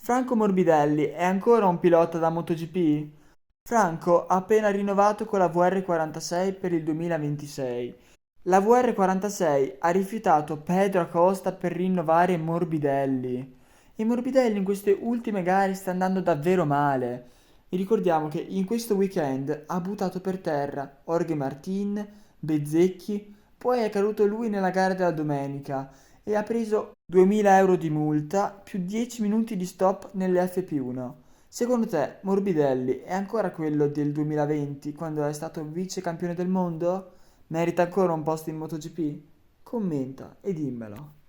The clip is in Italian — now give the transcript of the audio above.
Franco Morbidelli è ancora un pilota da MotoGP? Franco ha appena rinnovato con la VR46 per il 2026. La VR46 ha rifiutato Pedro Acosta per rinnovare Morbidelli. E Morbidelli in queste ultime gare sta andando davvero male. E ricordiamo che in questo weekend ha buttato per terra Jorge Martin, Bezzecchi, poi è caduto lui nella gara della domenica e ha preso 2000 euro di multa più 10 minuti di stop nell'FP1. Secondo te Morbidelli è ancora quello del 2020 quando è stato vice campione del mondo? Merita ancora un posto in MotoGP? Commenta e dimmelo.